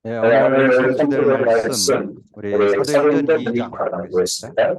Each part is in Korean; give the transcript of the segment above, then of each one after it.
예, 오늘 성취될 말씀 우리 사도행전 2장 보겠습니다.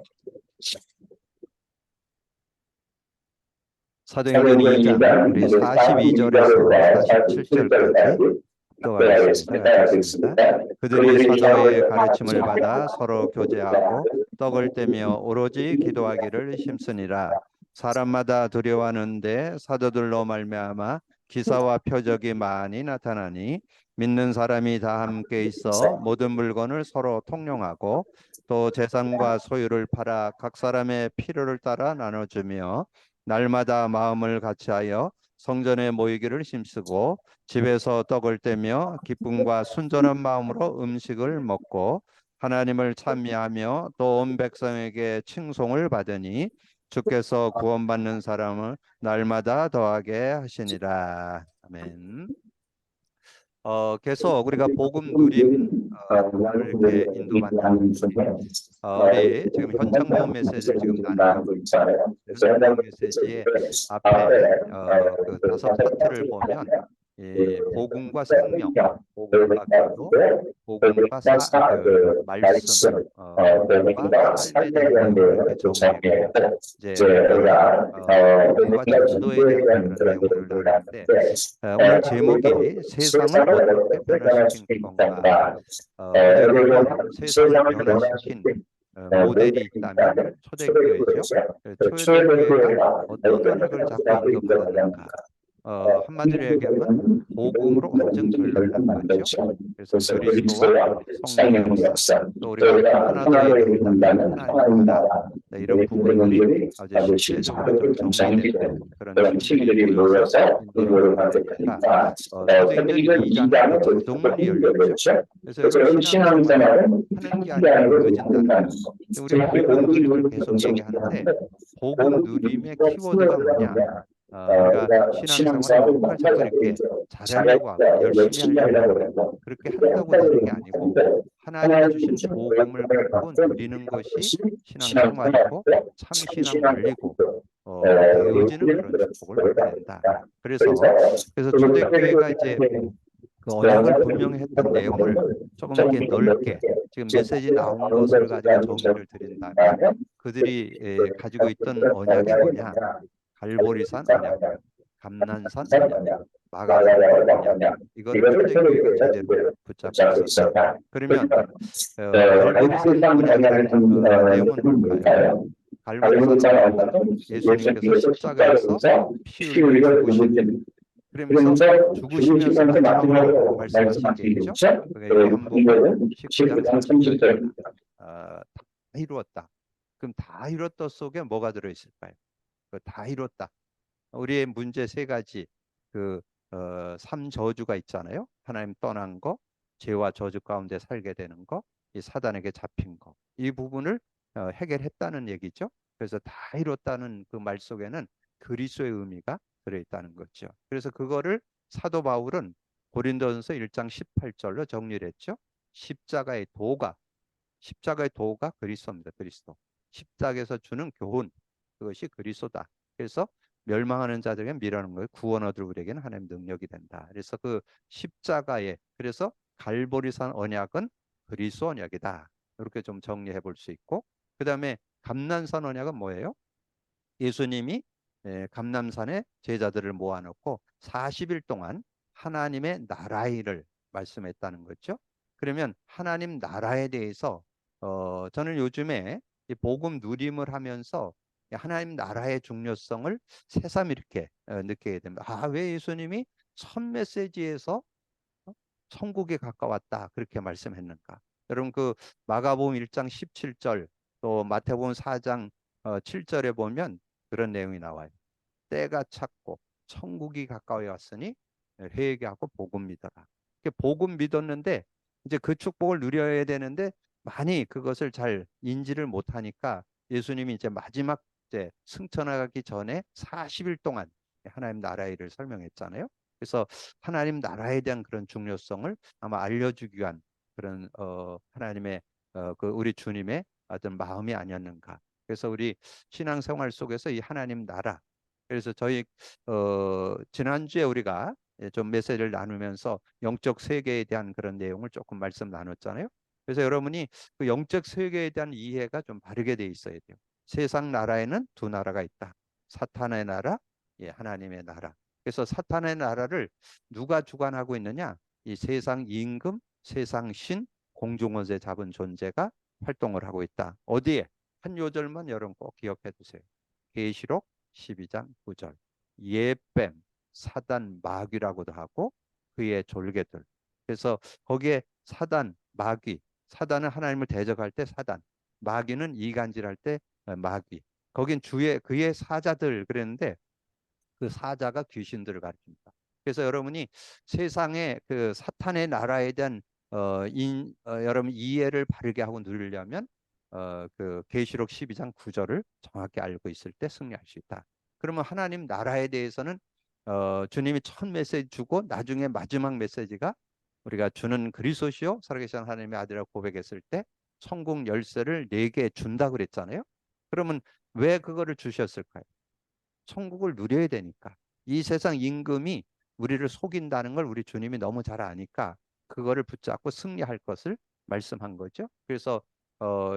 사도행전 2장 우리 42절에서 47절까지 교독하겠습니다. 제가 읽습니다. 그들이 사도의 가르침을 받아 서로 교제하고 떡을 떼며 오로지 기도하기를 힘쓰니라. 사람마다 두려워하는데 사도들로 말미암아 기사와 표적이 많이 나타나니 믿는 사람이 다 함께 있어 모든 물건을 서로 통용하고 또 재산과 소유를 팔아 각 사람의 필요를 따라 나눠주며 날마다 마음을 같이하여 성전에 모이기를 힘쓰고 집에서 떡을 떼며 기쁨과 순전한 마음으로 음식을 먹고 하나님을 찬미하며 또 온 백성에게 칭송을 받으니 주께서 구원받는 사람을 날마다 더하게 하시니라. 아멘. 계속 우리가 복음 누림 이렇게 인도받는 중에 우리 지금 현장 모험 메시지를 지금 나누고 있잖아요. 현장 모험 메시지의 앞에 그 5파트를 보면 복음과 생명, 복음과 기도, 복음과 말씀, 복음과 삶에 대한 내용을 이렇게 정리했고 이제 우리가 복음과 전도에 대한 그런 내용들을 나누는데 오늘 제목이 세상을 어떻게 변화시킨 건가? 어제 우리가 세상을 변화시킨 모델이 있다면 초대교회죠. 초대교회가 어떤 언약을 잡고 인도받았는가? 한마디로 얘기하면 복음으로 완전 변화한 거죠. 그래서 그리스도와 성령의 역사, 또 우리가 하나 더 얘기한다면 하나님 나라, 이런 부분들이 아주 실제적으로 좀 정리된 그런 팀들이 모여서 인도를 받게 되니까 사도행전 2장은 자동문이 열렸죠. 그래서 여러분 신앙생활은 하는 게 아니라 이루어진다는 거. 우리 복음 누림을 계속 얘기하는데 복음 누림의 키워드가 뭐냐? 우리가 신앙생활을 뭔가 자꾸 이렇게 잘하려고 하고 열심히 하려고 하고 그렇게 한다고 되는 게 아니고 하나님이 주신 복음을 갖고 누리는 것이 신앙생활이고 참신앙 말리고 되어지는 그런 축복을 받게 된다. 그래서 초대교회가 이제 그 언약을 분명히 했던 내용을 조금 이렇게 넓게 지금 메시지 나온 것을 가지고 정리를 드린다면 그들이 가지고 있던 언약이 뭐냐? 갈보리산 언약, 감난산 언약, 마가다락 언약 이거를 초대교회가 제대로 붙잡고 있었다. 그러면 갈보리산 언약이라는 내용은 뭘까요? 갈보리산 언약은 예수님께서 십자가에서 피 흘려 죽으신 그러면서 죽으시면서 마지막으로 말씀하신 게 있죠. 요한복음 19장 30절입니다. 다 이루었다. 그럼 다 이뤘다 속에 뭐가 들어있을까요? 다 이뤘다. 우리의 문제 세 가지 삼저주가 있잖아요. 하나님 떠난 거, 죄와 저주 가운데 살게 되는 거, 이 사단에게 잡힌 거. 이 부분을 해결했다는 얘기죠. 그래서 다 이뤘다는 그 말 속에는 그리스도의 의미가 들어있다는 거죠. 그래서 그거를 사도 바울은 고린도전서 1장 18절로 정리를 했죠. 십자가의 도가 그리스도입니다. 그리스도. 십자가에서 주는 교훈, 그것이 그리스도다. 그래서 멸망하는 자들에게 미라는 거예요. 구원 얻을 우리에게는 하나님 능력이 된다. 그래서 그 십자가에 그래서 갈보리산 언약은 그리스도 언약이다. 이렇게 좀 정리해 볼 수 있고 그 다음에 감난산 언약은 뭐예요? 예수님이 감남산에 제자들을 모아놓고 40일 동안 하나님의 나라의 일을 말씀했다는 거죠. 그러면 하나님 나라에 대해서 저는 요즘에 이 복음 누림을 하면서 하나님 나라의 중요성을 새삼 이렇게 느끼게 됩니다. 왜 예수님이 첫 메시지에서 천국에 가까웠다 그렇게 말씀했는가? 여러분 그 마가복음 1장 17절 또 마태복음 4장 7절에 보면 그런 내용이 나와요. 때가 찼고 천국이 가까이 왔으니 회개하고 복음 믿어라. 복음 믿었는데 이제 그 축복을 누려야 되는데 많이 그것을 잘 인지를 못하니까 예수님이 이제 마지막 이제 승천하기 전에 40일 동안 하나님 나라의 일을 설명했잖아요. 그래서 하나님 나라에 대한 그런 중요성을 아마 알려주기 위한 그런 하나님의 그 우리 주님의 어떤 마음이 아니었는가. 그래서 우리 신앙생활 속에서 이 하나님 나라 그래서 저희 지난주에 우리가 좀 메시지를 나누면서 영적 세계에 대한 그런 내용을 조금 말씀 나눴잖아요. 그래서 여러분이 그 영적 세계에 대한 이해가 좀 바르게 돼 있어야 돼요. 세상 나라에는 두 나라가 있다. 사탄의 나라, 하나님의 나라. 그래서 사탄의 나라를 누가 주관하고 있느냐? 이 세상 임금, 세상 신, 공중원세 잡은 존재가 활동을 하고 있다. 어디에? 한 요절만 여러분 꼭 기억해 두세요. 계시록 12장 9절. 예뱀, 사단, 마귀라고도 하고 그의 졸개들. 그래서 거기에 사단, 마귀, 사단은 하나님을 대적할 때 사단, 마귀는 이간질할 때 마귀. 거긴 그의 사자들 그랬는데 그 사자가 귀신들을 가리킵니다. 그래서 여러분이 세상의 그 사탄의 나라에 대한 여러분 이해를 바르게 하고 누리려면 그 계시록 12장 9절을 정확히 알고 있을 때 승리할 수 있다. 그러면 하나님 나라에 대해서는 주님이 첫 메시지 주고 나중에 마지막 메시지가 우리가 주는 그리스도시요 살아계신 하나님의 아들이라고 고백했을 때 천국 열쇠를 4개 준다 그랬잖아요. 그러면 왜 그거를 주셨을까요? 천국을 누려야 되니까. 이 세상 임금이 우리를 속인다는 걸 우리 주님이 너무 잘 아니까 그거를 붙잡고 승리할 것을 말씀한 거죠. 그래서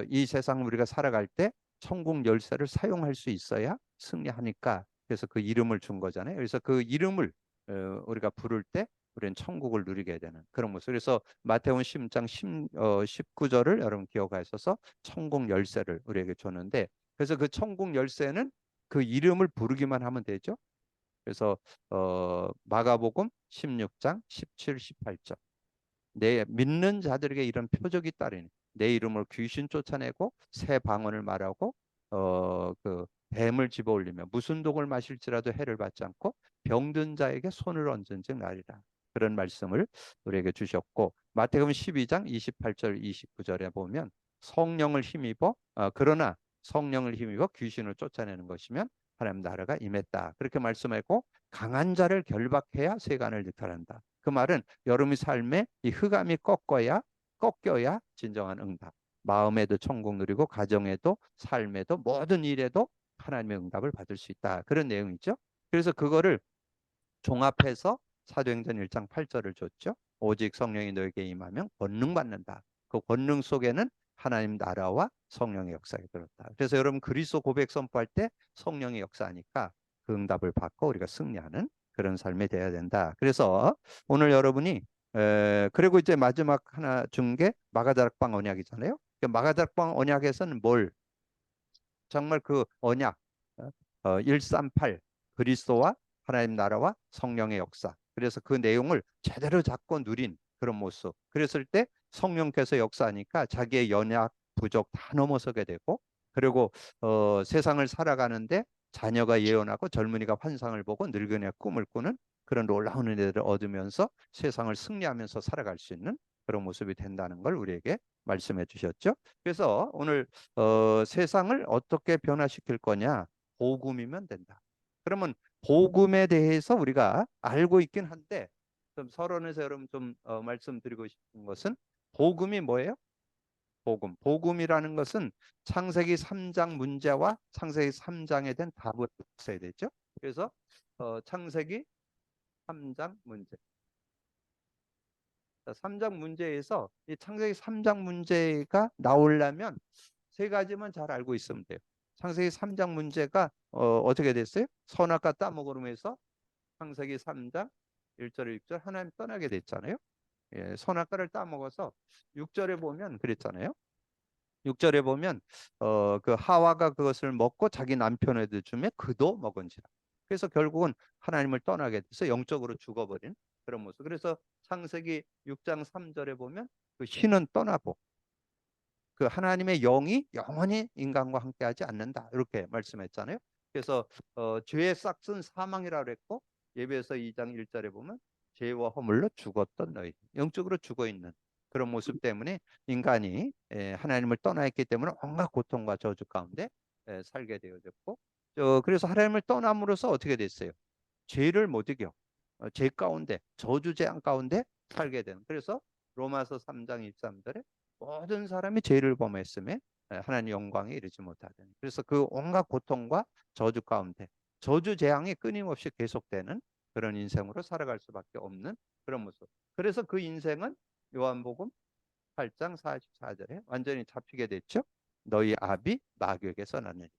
이 세상 우리가 살아갈 때 천국 열쇠를 사용할 수 있어야 승리하니까 그래서 그 이름을 준 거잖아요. 그래서 그 이름을 우리가 부를 때 우리는 천국을 누리게 되는 그런 모습. 그래서 마태복음 10장 19절을 여러분 기억하셔서 천국 열쇠를 우리에게 줬는데 그래서 그 천국 열쇠는 그 이름을 부르기만 하면 되죠. 그래서 마가복음 16장 17, 18절. 내 믿는 자들에게 이런 표적이 따르니 내 이름으로 귀신 쫓아내고 새 방언을 말하고 그 뱀을 집어올리며 무슨 독을 마실지라도 해를 받지 않고 병든 자에게 손을 얹은즉 나리라. 그런 말씀을 우리에게 주셨고 마태복음 12장 28절 29절에 보면 성령을 힘입어 그러나 성령을 힘입어 귀신을 쫓아내는 것이면 하나님 나라가 임했다. 그렇게 말씀하고 강한 자를 결박해야 세간을 득탈한다. 그 말은 여러분의 삶에 이 흑암이 꺾여야 진정한 응답. 마음에도 천국 누리고 가정에도 삶에도 모든 일에도 하나님의 응답을 받을 수 있다. 그런 내용이죠. 그래서 그거를 종합해서 사도행전 1장 8절을 줬죠. 오직 성령이 너에게 임하면 권능 받는다. 그 권능 속에는 하나님 나라와 성령의 역사가 들었다. 그래서 여러분 그리스도 고백 선포할 때 성령의 역사하니까 그 응답을 받고 우리가 승리하는 그런 삶이 되어야 된다. 그래서 오늘 여러분이 그리고 이제 마지막 하나 준 게 마가다락방 언약이잖아요. 마가다락방 언약에서는 뭘 정말 그 언약 138 그리스도와 하나님 나라와 성령의 역사. 그래서 그 내용을 제대로 잡고 누린 그런 모습. 그랬을 때 성령께서 역사하니까 자기의 연약 부족 다 넘어서게 되고 그리고 세상을 살아가는데 자녀가 예언하고 젊은이가 환상을 보고 늙은이가 꿈을 꾸는 그런 놀라운 은혜를 얻으면서 세상을 승리하면서 살아갈 수 있는 그런 모습이 된다는 걸 우리에게 말씀해 주셨죠. 그래서 오늘 세상을 어떻게 변화시킬 거냐? 복음이면 된다. 그러면 복음에 대해서 우리가 알고 있긴 한데 좀 서론에서 여러분 좀 말씀드리고 싶은 것은 복음이 뭐예요? 복음. 복음이라는 것은 창세기 3장 문제와 창세기 3장에 대한 답을 써야 되죠. 그래서 창세기 3장 문제. 3장 문제에서 이 창세기 3장 문제가 나오려면 세 가지만 잘 알고 있으면 돼요. 창세기 3장 문제가 어떻게 됐어요? 선악과 따먹으면서 창세기 3장 1절 6절 하나님 떠나게 됐잖아요. 예, 선악과를 따먹어서 6절에 보면 그랬잖아요. 6절에 보면 그 하와가 그것을 먹고 자기 남편에게 주매 그도 먹은지라. 그래서 결국은 하나님을 떠나게 돼서 영적으로 죽어버린 그런 모습. 그래서 창세기 6장 3절에 보면 그 신은 떠나고 그 하나님의 영이 영원히 인간과 함께하지 않는다. 이렇게 말씀했잖아요. 그래서 죄의 싹은 사망이라고 그랬고 예배서 2장 1절에 보면 죄와 허물로 죽었던 너희 영적으로 죽어 있는 그런 모습 때문에 인간이 하나님을 떠나 있기 때문에 온갖 고통과 저주 가운데 살게 되어졌고 그래서 하나님을 떠남으로써 어떻게 됐어요? 죄를 못 이겨 죄 가운데 저주 재앙 가운데 살게 되는 그래서 로마서 3장 23절에 모든 사람이 죄를 범했음에 하나님 영광에 이르지 못하더니 그래서 그 온갖 고통과 저주 가운데 저주 재앙이 끊임없이 계속되는 그런 인생으로 살아갈 수밖에 없는 그런 모습. 그래서 그 인생은 요한복음 8장 44절에 완전히 잡히게 됐죠. 너희 아비 마귀에게서 났느니라.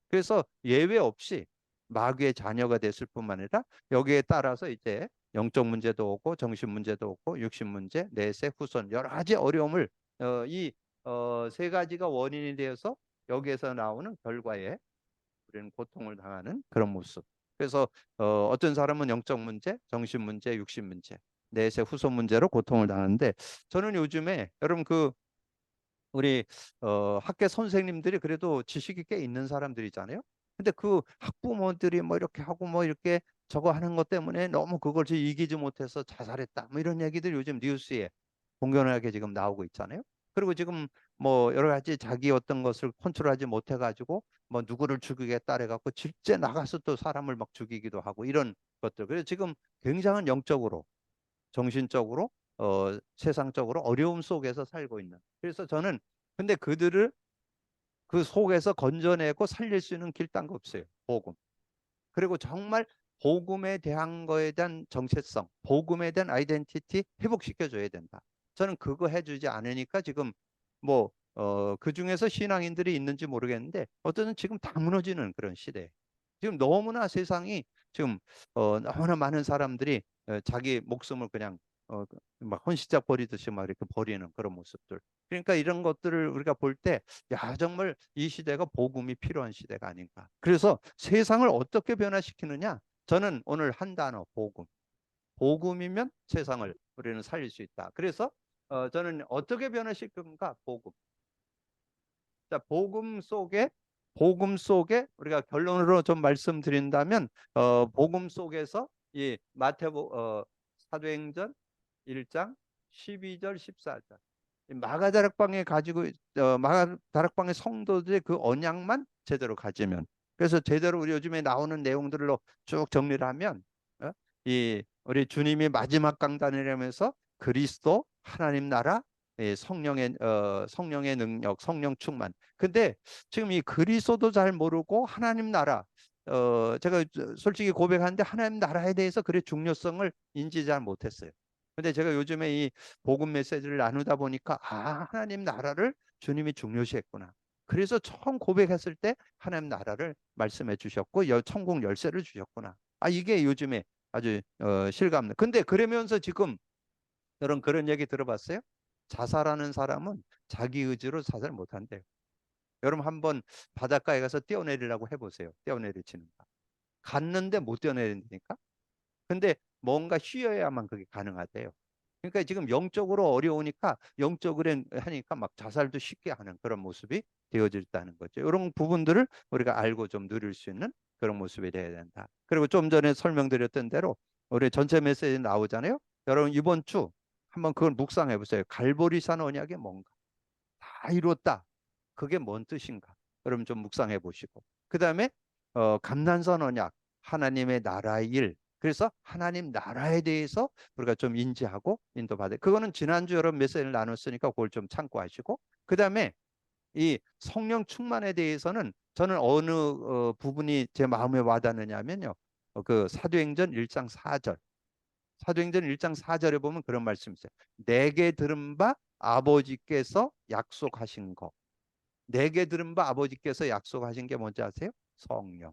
그래서 예외 없이 마귀의 자녀가 됐을 뿐만 아니라 여기에 따라서 이제 영적 문제도 오고 정신 문제도 오고 육신 문제, 내세, 후손 여러 가지 어려움을 이 세 가지가 원인이 되어서 여기에서 나오는 결과에 우리는 고통을 당하는 그런 모습. 그래서 어떤 사람은 영적 문제, 정신 문제, 육신 문제, 내세, 후손 문제로 고통을 당하는데 저는 요즘에 여러분 그 우리 학교 선생님들이 그래도 지식이 꽤 있는 사람들이잖아요. 근데 그 학부모들이 뭐 이렇게 하고 뭐 이렇게 저거 하는 것 때문에 너무 그걸 이기지 못해서 자살했다. 뭐 이런 얘기들 요즘 뉴스에 공견하게 지금 나오고 있잖아요. 그리고 지금 뭐 여러 가지 자기 어떤 것을 컨트롤하지 못해 가지고 뭐 누구를 죽이겠다 해 갖고 실제 나가서 또 사람을 막 죽이기도 하고 이런 것들. 그래서 지금 굉장한 영적으로 정신적으로 세상적으로 어려움 속에서 살고 있는. 그래서 저는 근데 그들을 그 속에서 건져내고 살릴 수 있는 길 딴 거 없어요. 복음. 그리고 정말 복음에 대한 거에 대한 정체성, 복음에 대한 아이덴티티 회복시켜 줘야 된다. 저는 그거 해주지 않으니까 지금 뭐 그 중에서 신앙인들이 있는지 모르겠는데 어쨌든 지금 다 무너지는 그런 시대. 지금 너무나 세상이 지금 너무나 많은 사람들이 자기 목숨을 그냥 막 헌시작 버리듯이 막 이렇게 버리는 그런 모습들. 그러니까 이런 것들을 우리가 볼 때, 야, 정말 이 시대가 복음이 필요한 시대가 아닌가. 그래서 세상을 어떻게 변화시키느냐? 저는 오늘 한 단어, 복음. 복음이면 세상을 우리는 살릴 수 있다. 그래서 저는 어떻게 변화시킬 건가? 복음. 자, 복음 속에 우리가 결론으로 좀 말씀드린다면 복음 속에서 이 사도행전 1장 12절 14절 마가다락방에 가지고 마가다락방의 성도들의 그 언약만 제대로 가지면 그래서 제대로 우리 요즘에 나오는 내용들로 쭉 정리를 하면 이 우리 주님이 마지막 강단이라면서 그리스도 하나님 나라 성령의 능력 성령 충만 근데 지금 이 그리스도도 잘 모르고 하나님 나라 제가 솔직히 고백하는데 하나님 나라에 대해서 그래 중요성을 인지 잘 못했어요. 근데 제가 요즘에 이 복음 메시지를 나누다 보니까 하나님 나라를 주님이 중요시했구나. 그래서 처음 고백했을 때 하나님 나라를 말씀해 주셨고 천국 열쇠를 주셨구나. 이게 요즘에 아주 실감나. 근데 그러면서 지금 여러분 그런 얘기 들어봤어요? 자살하는 사람은 자기 의지로 자살 못한대요. 여러분 한번 바닷가에 가서 뛰어내리라고 해보세요. 뛰어내리치는 거. 갔는데 못 뛰어내린다니까? 근데 뭔가 쉬어야만 그게 가능하대요. 그러니까 지금 영적으로 어려우니까 영적으로 하니까 막 자살도 쉽게 하는 그런 모습이 되어질다는 거죠. 이런 부분들을 우리가 알고 좀 누릴 수 있는 그런 모습이 돼야 된다. 그리고 좀 전에 설명드렸던 대로 우리 전체 메시지 나오잖아요. 여러분 이번 주 한번 그걸 묵상해 보세요. 갈보리산 언약이 뭔가 다 이뤘다. 그게 뭔 뜻인가? 여러분 좀 묵상해 보시고. 그다음에 감난선 언약 하나님의 나라의 일. 그래서 하나님 나라에 대해서 우리가 좀 인지하고 인도받아. 그거는 지난주 여러분 메시지를 나눴으니까 그걸 좀 참고하시고. 그다음에 이 성령 충만에 대해서는 저는 어느 부분이 제 마음에 와닿느냐면요. 그 사도행전 1장 4절. 사도행전 1장 4절에 보면 그런 말씀이 있어요. 내게 들은 바 아버지께서 약속하신 거. 내게 들은 바 아버지께서 약속하신 게 뭔지 아세요? 성령.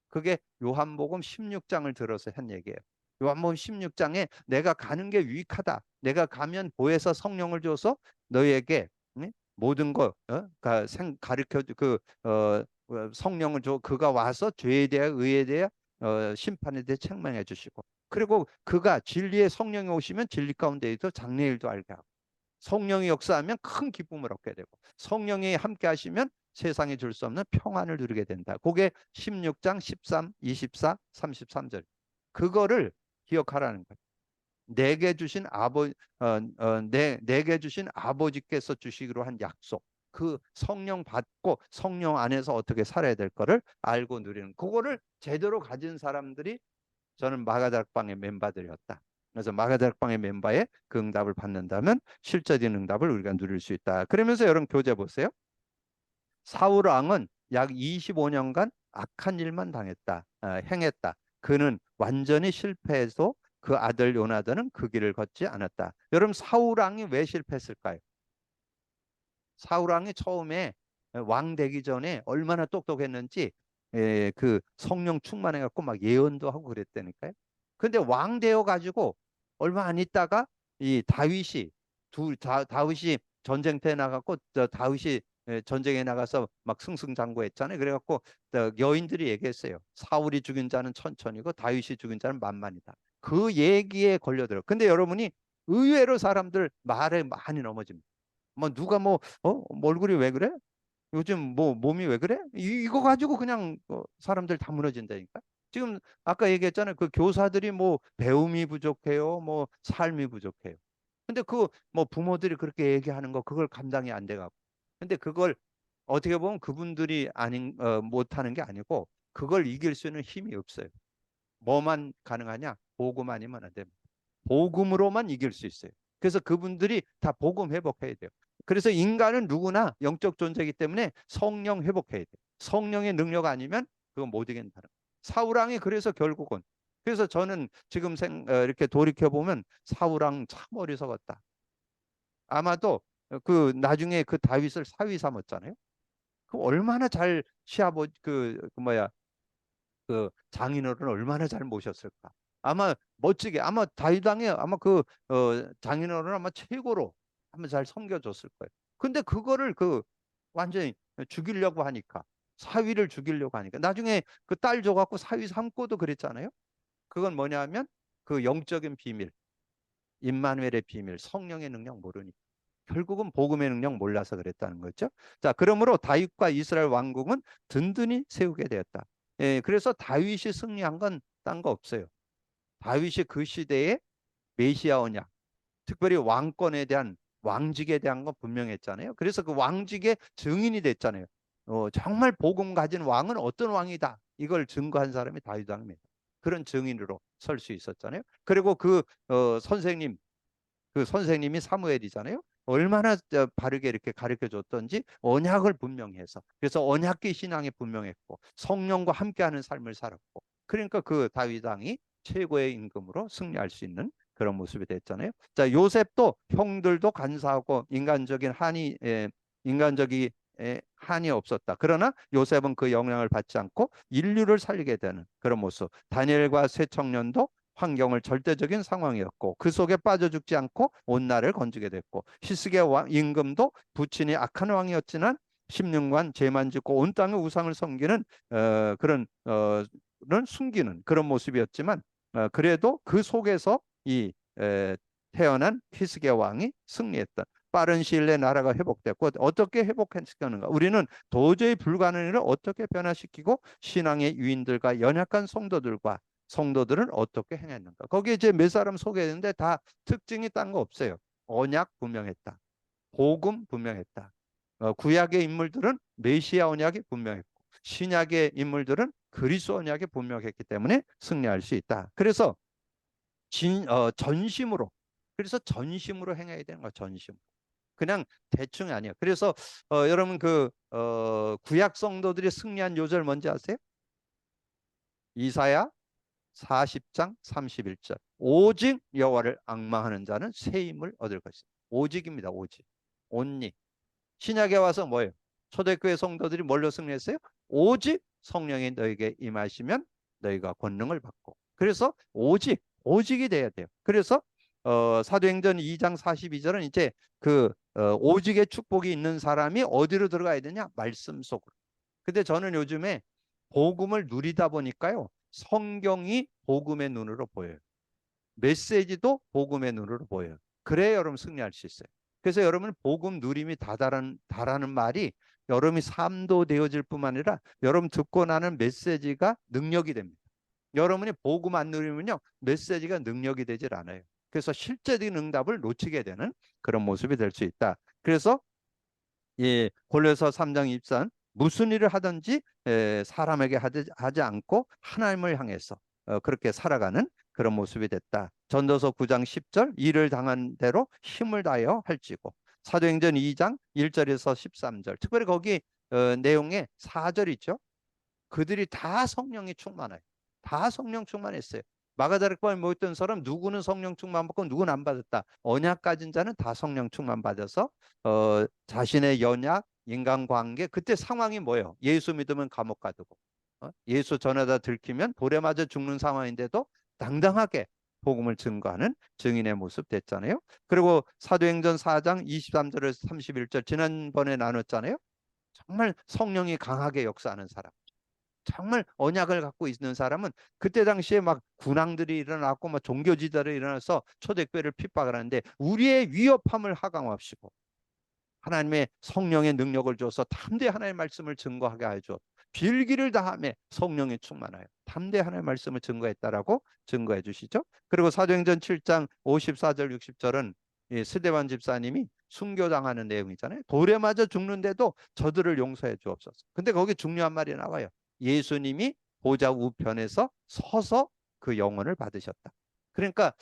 그게 요한복음 16장을 들어서 한 얘기예요. 요한복음 16장에 내가 가는 게 유익하다. 내가 가면 보혜사 성령을 줘서 너에게 모든 거 가르쳐 성령을 줘. 그가 와서 죄에 대해 의에 대해 심판에 대해 책망해 주시고 그리고 그가 진리의 성령이 오시면 진리 가운데에서 장래일도 알게 하고 성령이 역사하면 큰 기쁨을 얻게 되고 성령이 함께 하시면 세상에 줄 수 없는 평안을 누리게 된다. 그게 16장 13, 24, 33절. 그거를 기억하라는 거예요. 내게 주신 아버지께서 주시기로 한 약속. 그 성령 받고 성령 안에서 어떻게 살아야 될 거를 알고 누리는 그거를 제대로 가진 사람들이 저는 마가다락방의 멤버들이었다. 그래서 마가다락방의 멤버의 그 응답을 받는다면 실제적인 응답을 우리가 누릴 수 있다. 그러면서 여러분 교재 보세요. 사울 왕은 약 25년간 악한 일만 당했다. 행했다. 그는 완전히 실패해서 그 아들 요나단은 그 길을 걷지 않았다. 여러분 사울 왕이 왜 실패했을까요? 사울 왕이 처음에 왕 되기 전에 얼마나 똑똑했는지 그 성령 충만해 갖고 막 예언도 하고 그랬다니까요. 근데 왕 되어 가지고 얼마 안 있다가 이 다윗이 다윗이 전쟁터에 나갔고 다윗이 전쟁에 나가서 막 승승장구했잖아요. 그래갖고 여인들이 얘기했어요. 사울이 죽인 자는 천천이고 다윗이 죽인 자는 만만이다. 그 얘기에 걸려들어. 근데 여러분이 의외로 사람들 말에 많이 넘어집니다. 뭐 누가 뭐 얼굴이 왜 그래? 요즘 뭐 몸이 왜 그래? 이거 가지고 그냥 사람들 다 무너진다니까. 지금 아까 얘기했잖아요. 그 교사들이 뭐 배움이 부족해요, 뭐 삶이 부족해요. 근데 그 뭐 부모들이 그렇게 얘기하는 거 그걸 감당이 안 돼가고. 근데 그걸 어떻게 보면 그분들이 아닌 못하는 게 아니고 그걸 이길 수 있는 힘이 없어요. 뭐만 가능하냐? 복음 아니면 안 됩니다. 복음으로만 이길 수 있어요. 그래서 그분들이 다 복음 회복해야 돼요. 그래서 인간은 누구나 영적 존재이기 때문에 성령 회복해야 돼요. 성령의 능력 아니면 그거 못 이긴다는 거예요. 사울왕이 그래서 결국은 그래서 저는 지금 이렇게 돌이켜 보면 사울왕 참 어리석었다. 아마도 그 나중에 그 다윗을 사위 삼았잖아요. 그 얼마나 잘 시아버 그 뭐야 그 장인어른 얼마나 잘 모셨을까. 아마 멋지게 아마 다윗왕이 아마 그 장인어른 아마 최고로 한번 잘 섬겨줬을 거예요. 근데 그거를 그 완전히 죽이려고 하니까 사위를 죽이려고 하니까 나중에 그 딸 줘갖고 사위 삼고도 그랬잖아요. 그건 뭐냐면 그 영적인 비밀, 임마누엘의 비밀, 성령의 능력 모르니까. 결국은 복음의 능력 몰라서 그랬다는 거죠. 자, 그러므로 다윗과 이스라엘 왕국은 든든히 세우게 되었다. 예, 그래서 다윗이 승리한 건 딴 거 없어요. 다윗이 그 시대에 메시아 언약, 특별히 왕권에 대한 왕직에 대한 건 분명했잖아요. 그래서 그 왕직의 증인이 됐잖아요. 정말 복음 가진 왕은 어떤 왕이다. 이걸 증거한 사람이 다윗 왕입니다. 그런 증인으로 설 수 있었잖아요. 그리고 그 선생님 그 선생님이 사무엘이잖아요. 얼마나 바르게 이렇게 가르쳐 줬던지 언약을 분명히 해서 그래서 언약계 신앙에 분명했고 성령과 함께하는 삶을 살았고 그러니까 그 다윗 왕이 최고의 임금으로 승리할 수 있는 그런 모습이 됐잖아요. 자, 요셉도 형들도 간사하고 인간적이 한이 없었다. 그러나 요셉은 그 영향을 받지 않고 인류를 살리게 되는 그런 모습. 다니엘과 새 청년도 환경을 절대적인 상황이었고 그 속에 빠져 죽지 않고 온 나라를 건지게 됐고 히스기야 임금도 부친이 악한 왕이었지만 10년간 죄만 짓고 온 땅의 우상을 섬기는 그런 숨기는 그런 모습이었지만 그래도 그 속에서 이 태어난 히스기야 왕이 승리했던 빠른 시일 내에 나라가 회복됐고 어떻게 회복했는가? 우리는 도저히 불가능한 일을 어떻게 변화시키고 신앙의 유인들과 연약한 성도들은 어떻게 행했는가? 거기에 이제 몇 사람 소개했는데 다 특징이 딴 거 없어요. 언약 분명했다. 복음 분명했다. 구약의 인물들은 메시아 언약이 분명했고 신약의 인물들은 그리스도 언약이 분명했기 때문에 승리할 수 있다. 그래서 전심으로 그래서 전심으로 행해야 되는 거야. 전심. 그냥 대충이 아니야. 그래서 여러분 그 구약 성도들이 승리한 요절 뭔지 아세요? 이사야 40장 31절. 오직 여호와를 앙망하는 자는 새 힘을 얻을 것이다. 오직입니다. 오직. 온리. 신약에 와서 뭐예요? 초대교회 성도들이 뭘로 승리했어요? 오직 성령이 너에게 임하시면 너희가 권능을 받고. 그래서 오직이 돼야 돼요. 그래서 사도행전 2장 42절은 이제 그 오직의 축복이 있는 사람이 어디로 들어가야 되냐? 말씀 속으로. 근데 저는 요즘에 복음을 누리다 보니까요. 성경이 복음의 눈으로 보여요. 메시지도 복음의 눈으로 보여요. 그래야 여러분 승리할 수 있어요. 그래서 여러분 복음 누림이 다라는 말이 여러분이 삶도 되어질 뿐만 아니라 여러분 듣고 나는 메시지가 능력이 됩니다. 여러분이 복음 안 누리면요. 메시지가 능력이 되질 않아요. 그래서 실제적인 응답을 놓치게 되는 그런 모습이 될 수 있다. 그래서 예, 골로새 3장 24는 무슨 일을 하든지 사람에게 하지 않고 하나님을 향해서 그렇게 살아가는 그런 모습이 됐다. 전도서 9장 10절 일을 당한 대로 힘을 다하여 할지고 사도행전 2장 1절에서 13절 특별히 거기 내용에 4절 있죠. 그들이 다 성령이 충만해요. 다 성령 충만했어요. 마가다락방에 모였던 사람 누구는 성령 충만 받고 누구는 안 받았다. 언약 가진 자는 다 성령 충만 받아서 자신의 연약, 인간관계, 그때 상황이 뭐예요? 예수 믿으면 감옥 가두고 예수 전하다 들키면 돌에 맞아 죽는 상황인데도 당당하게 복음을 증거하는 증인의 모습 됐잖아요. 그리고 사도행전 4장 23절에서 31절 지난번에 나눴잖아요. 정말 성령이 강하게 역사하는 사람. 정말 언약을 갖고 있는 사람은 그때 당시에 막 군왕들이 일어났고 막 종교지들이 일어나서 초대교회를 핍박을 하는데 우리의 위협함을 하강합시고 하나님의 성령의 능력을 줘서 담대 하나님의 말씀을 증거하게 하죠. 빌기를 다하며 성령에 충만하여 담대 하나님의 말씀을 증거했다라고 증거해 주시죠. 그리고 사도행전 7장 54절 60절은 스데반 집사님이 순교당하는 내용이잖아요. 돌에 맞아 죽는데도 저들을 용서해 주옵소서. 근데 거기 중요한 말이 나와요. 예수님이 보좌 우편에서 서서 그 영혼을 받으셨다. 그러니까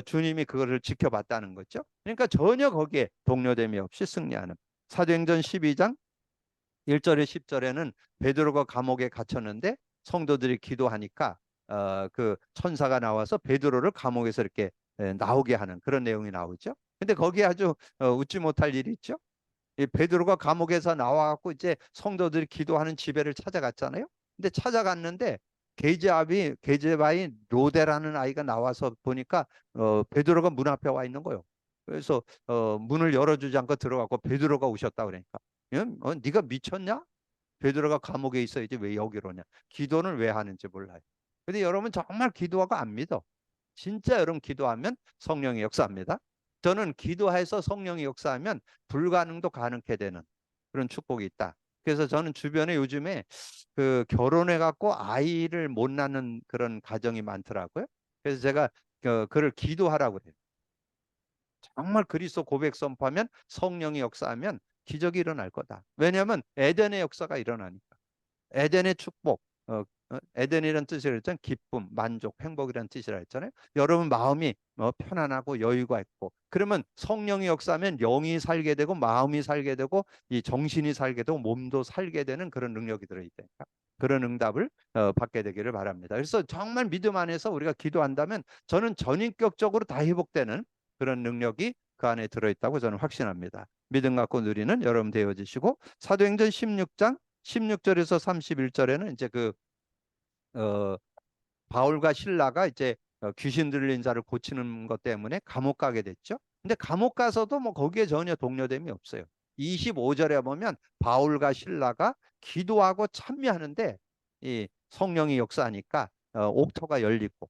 주님이 그거를 지켜봤다는 거죠. 그러니까 전혀 거기에 동료됨이 없이 승리하는. 사도행전 12장 1절에 10절에는 베드로가 감옥에 갇혔는데 성도들이 기도하니까 그 천사가 나와서 베드로를 감옥에서 이렇게 나오게 하는 그런 내용이 나오죠. 근데 거기에 아주 웃지 못할 일이 있죠. 이 베드로가 감옥에서 나와갖고 이제 성도들이 기도하는 집회를 찾아갔잖아요. 근데 찾아갔는데 게제바인 로데라는 아이가 나와서 보니까 베드로가 문 앞에 와 있는 거예요. 그래서 문을 열어주지 않고 들어가고 베드로가 오셨다 그러니까 네가 미쳤냐? 베드로가 감옥에 있어야지 왜 여기로 오냐? 기도는 왜 하는지 몰라요. 근데 여러분 정말 기도하고 안 믿어. 진짜 여러분 기도하면 성령이 역사합니다. 저는 기도해서 성령이 역사하면 불가능도 가능케 되는 그런 축복이 있다. 그래서 저는 주변에 요즘에 그 결혼해 갖고 아이를 못 낳는 그런 가정이 많더라고요. 그래서 제가 그를 기도하라고 그래요. 정말 그리스도 고백 선포하면 성령이 역사하면 기적이 일어날 거다. 왜냐하면 에덴의 역사가 일어나니까. 에덴의 축복, 에덴이라는 뜻이라 했잖아요. 기쁨, 만족, 행복이라는 뜻이라 했잖아요. 여러분 마음이 편안하고 여유가 있고 그러면 성령이 역사하면 영이 살게 되고 마음이 살게 되고 이 정신이 살게 되고 몸도 살게 되는 그런 능력이 들어있다니까. 그런 응답을 받게 되기를 바랍니다. 그래서 정말 믿음 안에서 우리가 기도한다면 저는 전인격적으로 다 회복되는 그런 능력이 그 안에 들어있다고 저는 확신합니다. 믿음 갖고 누리는 여러분 되어지시고 사도행전 16장 16절에서 31절에는 이제 어, 바울과 실라가 이제 귀신 들린 자를 고치는 것 때문에 감옥 가게 됐죠. 근데 감옥 가서도 뭐 거기에 전혀 동료됨이 없어요. 25절에 보면 바울과 실라가 기도하고 찬미하는데 이 성령이 역사하니까 옥토가 열리고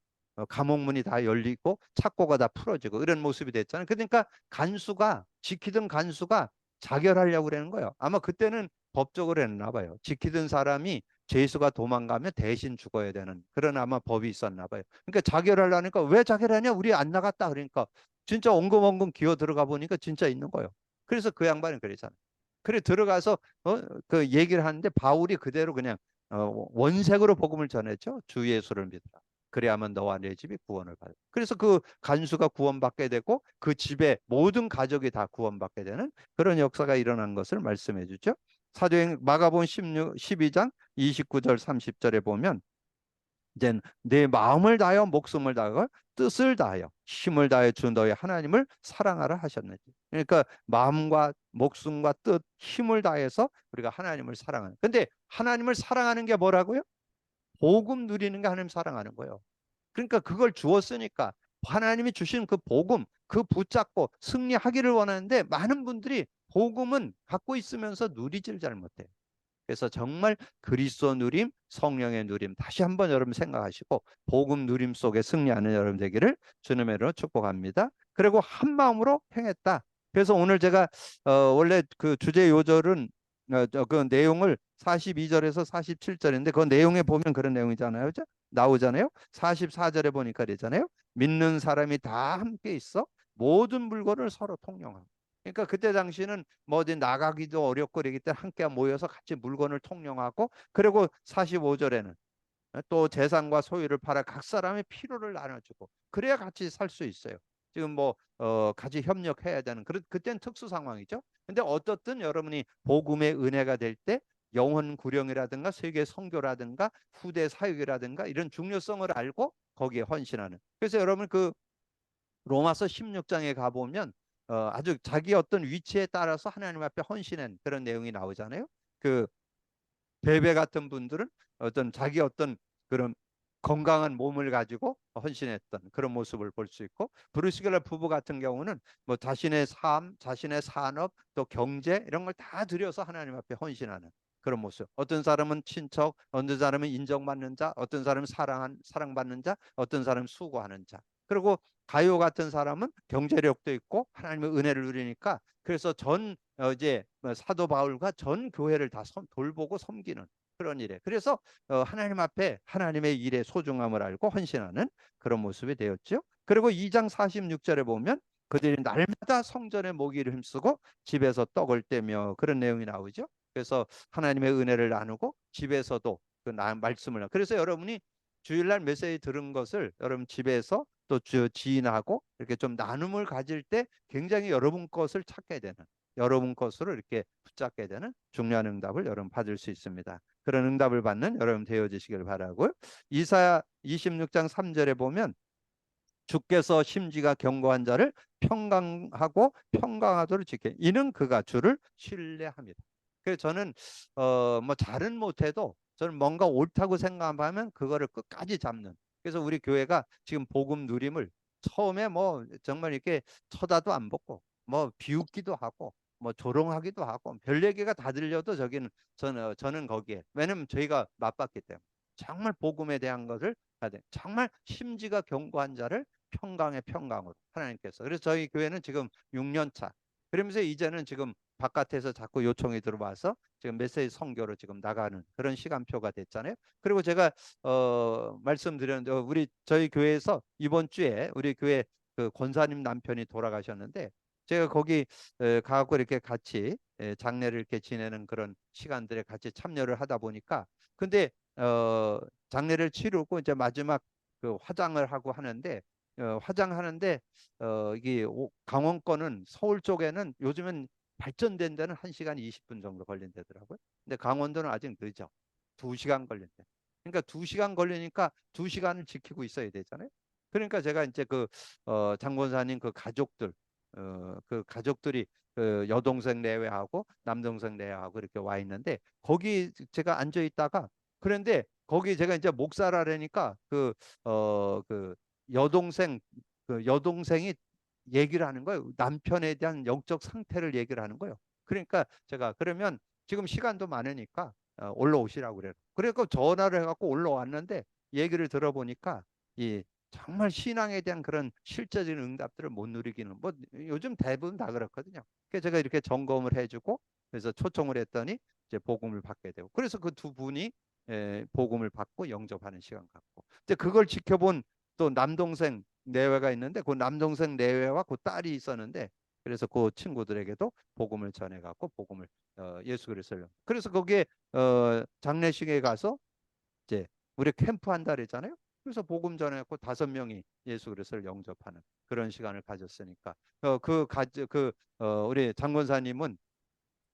감옥 문이 다 열리고 착고가 다 풀어지고 이런 모습이 됐잖아요. 그러니까 간수가 지키던 간수가 자결하려고 그러는 거예요. 아마 그때는 법적으로 했나 봐요. 지키던 사람이 죄수가 도망가면 대신 죽어야 되는 그런 아마 법이 있었나 봐요. 그러니까 자결하려니까 왜 자결하냐? 우리 안 나갔다. 그러니까 진짜 엉금엉금 기어 들어가 보니까 진짜 있는 거예요. 그래서 그 양반이 그랬잖아요. 그래 들어가서 그 얘기를 하는데 바울이 그대로 그냥 원색으로 복음을 전했죠. 주 예수를 믿어라. 그래야만 너와 내 집이 구원을 받아. 그래서 그 간수가 구원받게 되고 그 집의 모든 가족이 다 구원받게 되는 그런 역사가 일어난 것을 말씀해 주죠. 사도행 마가복음 12장 29절 30절에 보면 이제 내 마음을 다하여 목숨을 다하여 뜻을 다하여 힘을 다하여 주 너의 하나님을 사랑하라 하셨는지. 그러니까 마음과 목숨과 뜻, 힘을 다해서 우리가 하나님을 사랑하는. 근데 하나님을 사랑하는 게 뭐라고요? 복음 누리는 게 하나님 사랑하는 거예요. 그러니까 그걸 주었으니까 하나님이 주신 그 복음, 그 붙잡고 승리하기를 원하는데 많은 분들이 복음은 갖고 있으면서 누리질 잘 못해요. 그래서 정말 그리스도 누림, 성령의 누림 다시 한번 여러분 생각하시고 복음 누림 속에 승리하는 여러분 되기를 주님의 이름으로 축복합니다. 그리고 한 마음으로 행했다. 그래서 오늘 제가 원래 그 주제 요절은 그 내용을 42절에서 47절인데 그 내용에 보면 그런 내용이잖아요. 그죠? 나오잖아요. 44절에 보니까 그러잖아요. 믿는 사람이 다 함께 있어 모든 물건을 서로 통용하고. 그러니까 그때 당시는 뭐 어디 나가기도 어렵고 그러기 때문에 함께 모여서 같이 물건을 통용하고 그리고 45절에는 또 재산과 소유를 팔아 각 사람의 필요를 나눠주고 그래야 같이 살 수 있어요. 지금 뭐 같이 협력해야 되는 그땐 특수 상황이죠. 근데 어떻든 여러분이 복음의 은혜가 될 때 영혼 구령이라든가 세계 선교라든가 후대 사역이라든가 이런 중요성을 알고 거기에 헌신하는. 그래서 여러분 그 로마서 16장에 가보면 아주 자기 어떤 위치에 따라서 하나님 앞에 헌신한 그런 내용이 나오잖아요. 그 베베 같은 분들은 어떤 자기 어떤 그런 건강한 몸을 가지고 헌신했던 그런 모습을 볼 수 있고, 브루스겔러 부부 같은 경우는 뭐 자신의 삶, 자신의 산업, 또 경제 이런 걸 다 들여서 하나님 앞에 헌신하는 그런 모습. 어떤 사람은 친척, 어떤 사람은 인정받는 자, 어떤 사람은 사랑받는 자, 어떤 사람은 수고하는 자. 그리고 가요 같은 사람은 경제력도 있고 하나님의 은혜를 누리니까, 그래서 이제 사도 바울과 전 교회를 다 돌보고 섬기는 그런 일에, 그래서 하나님 앞에 하나님의 일의 소중함을 알고 헌신하는 그런 모습이 되었죠. 그리고 2장 46절에 보면 그들이 날마다 성전에 모기를 힘쓰고 집에서 떡을 떼며 그런 내용이 나오죠. 그래서 하나님의 은혜를 나누고 집에서도 그 말씀을, 그래서 여러분이 주일날 메시지 들은 것을 여러분 집에서 또 지인하고 이렇게 좀 나눔을 가질 때 굉장히 여러분 것을 찾게 되는, 여러분 것으로 이렇게 붙잡게 되는 중요한 응답을 여러분 받을 수 있습니다. 그런 응답을 받는 여러분 되어지시길 바라고요. 이사야 26장 3절에 보면 주께서 심지가 견고한 자를 평강하고 평강하도록 지켜 이는 그가 주를 신뢰합니다. 그래서 저는 뭐 잘은 못해도 저는 뭔가 옳다고 생각하면 그거를 끝까지 잡는, 그래서 우리 교회가 지금 복음 누림을 처음에 뭐 정말 이렇게 쳐다도 안 보고 뭐 비웃기도 하고 뭐 조롱하기도 하고 별 얘기가 다 들려도 저는 거기에, 왜냐면 저희가 맛봤기 때문에 정말 복음에 대한 것을 정말 심지가 견고한 자를 평강의 평강으로 하나님께서, 그래서 저희 교회는 지금 6년 차, 그러면서 이제는 지금 바깥에서 자꾸 요청이 들어와서 지금 메시지 선교로 지금 나가는 그런 시간표가 됐잖아요. 그리고 제가 말씀드렸는데 저희 교회에서 이번 주에 우리 교회 그 권사님 남편이 돌아가셨는데, 제가 거기 가고 이렇게 같이 장례를 이렇게 지내는 그런 시간들에 같이 참여를 하다 보니까, 근데 장례를 치르고 이제 마지막 그 화장을 하고 하는데, 화장하는데 이게 강원권은 서울 쪽에는 요즘은 발전된 데는 1시간 20분 정도 걸린다더라고요. 근데 강원도는 아직 늦어. 2시간 걸린대. 그러니까 2시간 걸리니까 2시간을 지키고 있어야 되잖아요. 그러니까 제가 이제 그 장권사님 그 가족들, 그 가족들이 그 여동생 내외하고 남동생 내외하고 이렇게 와 있는데, 거기 제가 앉아 있다가, 그런데 거기 제가 이제 목사라니까 그 여동생 그 여동생이 얘기를 하는 거예요. 남편에 대한 영적 상태를 얘기를 하는 거예요. 그러니까 제가 그러면 지금 시간도 많으니까 올라오시라고 그래요. 그래서 전화를 해갖고 올라왔는데, 얘기를 들어보니까 이 정말 신앙에 대한 그런 실제적인 응답들을 못 누리기는 뭐 요즘 대부분 다 그렇거든요. 그래서 제가 이렇게 점검을 해주고 그래서 초청을 했더니 이제 복음을 받게 되고, 그래서 그 두 분이 복음을 받고 영접하는 시간 갖고, 이제 그걸 지켜본 또 남동생 내외가 있는데, 그 남동생 내외와 그 딸이 있었는데, 그래서 그 친구들에게도 복음을 전해 갖고 복음을 예수 그리스도를, 그래서 거기에 장례식에 가서 이제 우리 캠프 한다 그랬잖아요. 그래서 복음 전해갖고 5명이 예수 그리스도를 영접하는 그런 시간을 가졌으니까, 우리 장권사님은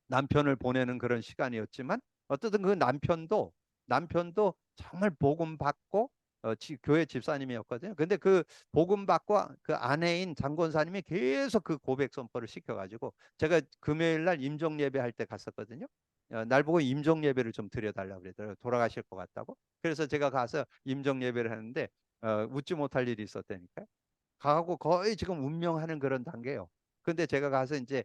남편을 보내는 그런 시간이었지만, 어쨌든 그 남편도 정말 복음 받고 교회 집사님이었거든요. 근데 그 복음 받고 그 아내인 장권사님이 계속 그 고백 선포를 시켜가지고, 제가 금요일 날 임종 예배할 때 갔었거든요. 날 보고 임종 예배를 좀 드려달라고 그러더라고요. 돌아가실 것 같다고. 그래서 제가 가서 임종 예배를 하는데 웃지 못할 일이 있었다니까요. 가고 거의 지금 운명하는 그런 단계예요. 근데 제가 가서 이제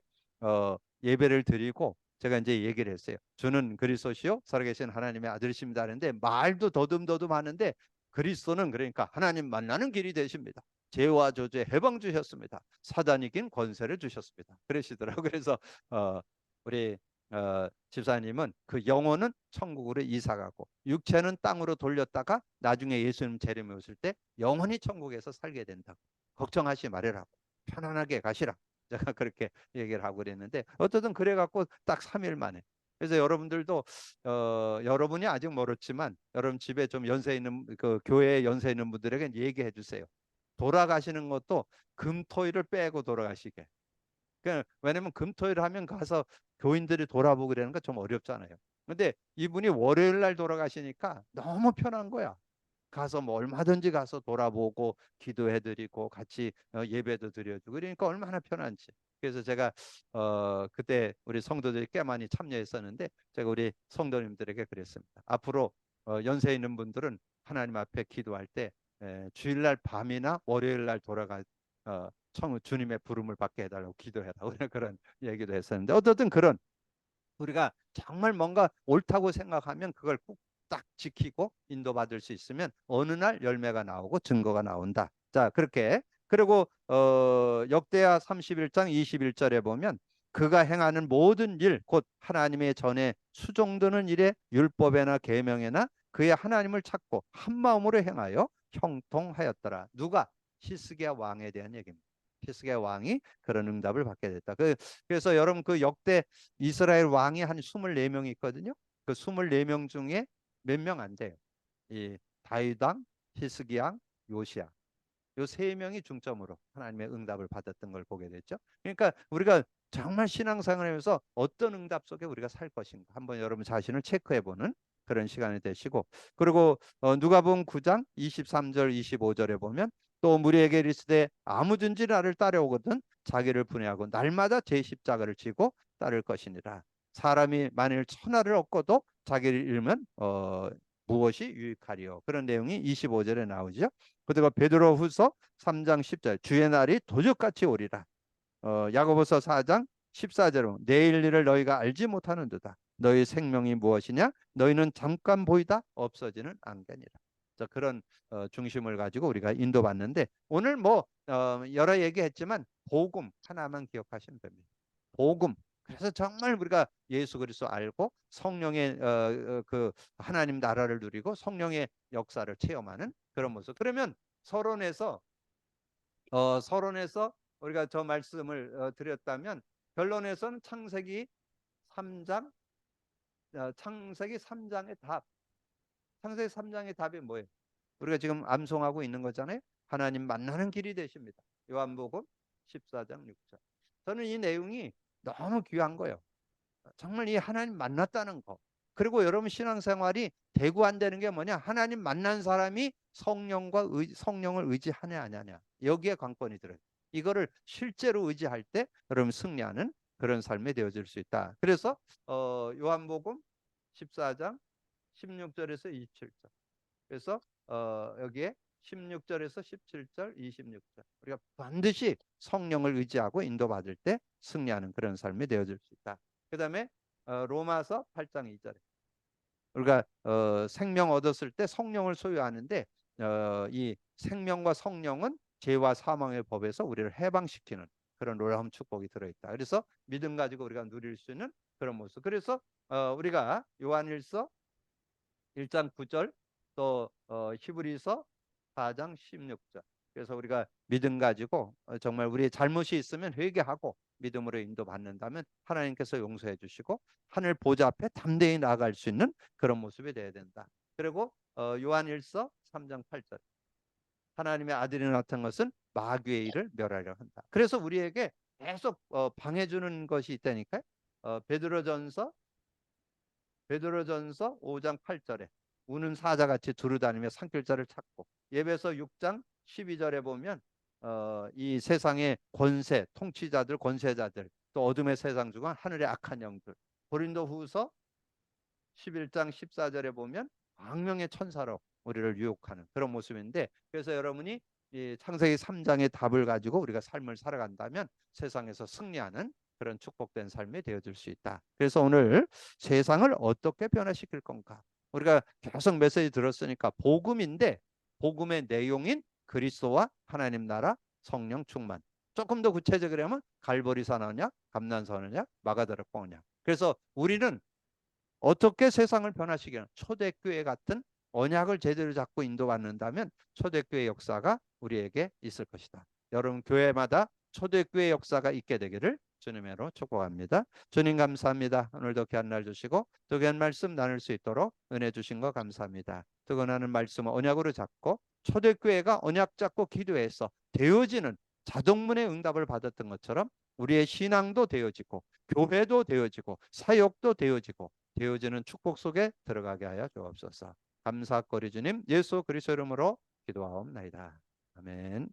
예배를 드리고 제가 이제 얘기를 했어요. 주는 그리스도시요 살아계신 하나님의 아들이십니다 하는데, 말도 더듬더듬 하는데, 그리스도는 그러니까 하나님 만나는 길이 되십니다. 죄와 저주에 해방 주셨습니다. 사단 이긴 권세를 주셨습니다. 그러시더라고요. 그래서 우리 집사님은 그 영혼은 천국으로 이사가고 육체는 땅으로 돌렸다가 나중에 예수님 재림에 오실 때 영원히 천국에서 살게 된다고. 걱정하지 말으라고. 편안하게 가시라. 제가 그렇게 얘기를 하고 그랬는데, 어쨌든 그래갖고 딱 3일 만에. 그래서 여러분들도 여러분이 아직 멀었지만 여러분 집에 좀 연세 있는 그 교회에 연세 있는 분들에게 얘기해 주세요. 돌아가시는 것도 금토일을 빼고 돌아가시게. 왜냐면 금토일 하면 가서 교인들이 돌아보고 그러는 거 좀 어렵잖아요. 근데 이분이 월요일 날 돌아가시니까 너무 편한 거야. 가서 뭐 얼마든지 가서 돌아보고 기도해드리고 같이 예배도 드려주고 그러니까 얼마나 편한지. 그래서 제가 그때 우리 성도들이 꽤 많이 참여했었는데 제가 우리 성도님들에게 그랬습니다. 앞으로 연세 있는 분들은 하나님 앞에 기도할 때 주일날 밤이나 월요일날 돌아가 주님의 부름을 받게 해달라고 기도해달라고 그런 얘기도 했었는데 어떻든 그런 우리가 정말 뭔가 옳다고 생각하면 그걸 꼭 딱 지키고 인도받을 수 있으면 어느 날 열매가 나오고 증거가 나온다. 자, 그렇게 그리고 역대하 31장 21절에 보면 그가 행하는 모든 일 곧 하나님의 전에 수종드는 일에 율법에나 계명에나 그의 하나님을 찾고 한 마음으로 행하여 형통하였더라. 누가? 히스기야 왕에 대한 얘기입니다. 히스기야 왕이 그런 응답을 받게 됐다. 그래서 여러분 그 역대 이스라엘 왕이 한 24명이 있거든요. 그 24명 중에 몇 명 안 돼요. 이 다윗 왕, 히스기 왕, 요시야. 요 세 명이 중점으로 하나님의 응답을 받았던 걸 보게 됐죠. 그러니까 우리가 정말 신앙생활하면서 어떤 응답 속에 우리가 살 것인가 한번 여러분 자신을 체크해보는 그런 시간이 되시고 그리고 누가복음 9장 23절 25절에 보면 또 무리에게 이르시되 아무든지 나를 따라오거든 자기를 분해하고 날마다 제 십자가를 지고 따를 것이니라. 사람이 만일 천하를 얻고도 자기를 잃으면 무엇이 유익하리요. 그런 내용이 25절에 나오죠. 그리고 베드로후서 3장 10절 주의 날이 도적같이 오리라. 야고보서 4장 14절은 내일 일을 너희가 알지 못하는도다. 너희 생명이 무엇이냐? 너희는 잠깐 보이다 없어지는 안개니라. 자, 그런 중심을 가지고 우리가 인도받는데 오늘 뭐 여러 얘기했지만 복음 하나만 기억하시면 됩니다. 복음. 그래서 정말 우리가 예수 그리스도 알고 성령의 그 하나님 나라를 누리고 성령의 역사를 체험하는 그런 모습. 그러면 서론에서 서론에서 우리가 저 말씀을 드렸다면 결론에서는 창세기 3장 창세기 3장의 답. 창세기 3장의 답이 뭐예요? 우리가 지금 암송하고 있는 거잖아요. 하나님 만나는 길이 되십니다. 요한복음 14장 6절. 저는 이 내용이 너무 귀한 거예요. 정말 이 하나님 만났다는 거. 그리고 여러분 신앙생활이 되고 안 되는 게 뭐냐? 하나님 만난 사람이 성령을 의지하냐 안 하냐. 여기에 관건이 들어요. 이거를 실제로 의지할 때 여러분 승리하는 그런 삶이 되어질 수 있다. 그래서 요한복음 14장 16절에서 27절. 그래서 여기에 16절에서 17절, 26절. 우리가 반드시 성령을 의지하고 인도받을 때 승리하는 그런 삶이 되어질 수 있다. 그다음에 로마서 8장 2절에 우리가 생명 얻었을 때 성령을 소유하는데 이 생명과 성령은 죄와 사망의 법에서 우리를 해방시키는 그런 놀라운 축복이 들어있다. 그래서 믿음 가지고 우리가 누릴 수 있는 그런 모습. 그래서 우리가 요한일서 1장 9절 또 히브리서 4장 16절. 그래서 우리가 믿음 가지고 정말 우리의 잘못이 있으면 회개하고 믿음으로 인도받는다면 하나님께서 용서해 주시고 하늘 보좌 앞에 담대히 나아갈 수 있는 그런 모습이 되어야 된다. 그리고 요한일서 3장 8절. 하나님의 아들이 나타난 것은 마귀의 일을 멸하려 한다. 그래서 우리에게 계속 방해주는 것이 있다니까요. 베드로전서 5장 8절에 우는 사자같이 두루다니며 산길자를 찾고 예배서 6장 12절에 보면 이 세상의 권세, 통치자들, 권세자들 또 어둠의 세상 중은 하늘의 악한 영들 고린도후서 11장 14절에 보면 악명의 천사로 우리를 유혹하는 그런 모습인데 그래서 여러분이 이 창세기 3장의 답을 가지고 우리가 삶을 살아간다면 세상에서 승리하는 그런 축복된 삶이 되어질 수 있다. 그래서 오늘 세상을 어떻게 변화시킬 건가? 우리가 계속 메시지 들었으니까 복음인데 복음의 내용인 그리스도와 하나님 나라 성령 충만. 조금 더 구체적으로 하면 갈보리산 언약, 감난산 언약, 마가다락 언약. 그래서 우리는 어떻게 세상을 변화시키는 초대교회 같은 언약을 제대로 잡고 인도받는다면 초대교회 역사가 우리에게 있을 것이다. 여러분 교회마다 초대교회 역사가 있게 되기를 주님으로 축복합니다. 주님 감사합니다. 오늘도 귀한 날 주시고 또 귀한 말씀 나눌 수 있도록 은혜 주신 거 감사합니다. 뜨거나는 말씀을 언약으로 잡고 초대교회가 언약 잡고 기도해서 되어지는 자동문의 응답을 받았던 것처럼 우리의 신앙도 되어지고 교회도 되어지고 사역도 되어지고 되어지는 축복 속에 들어가게 하여 주옵소서. 감사거리 주님 예수 그리스도 이름으로 기도하옵나이다. 아멘.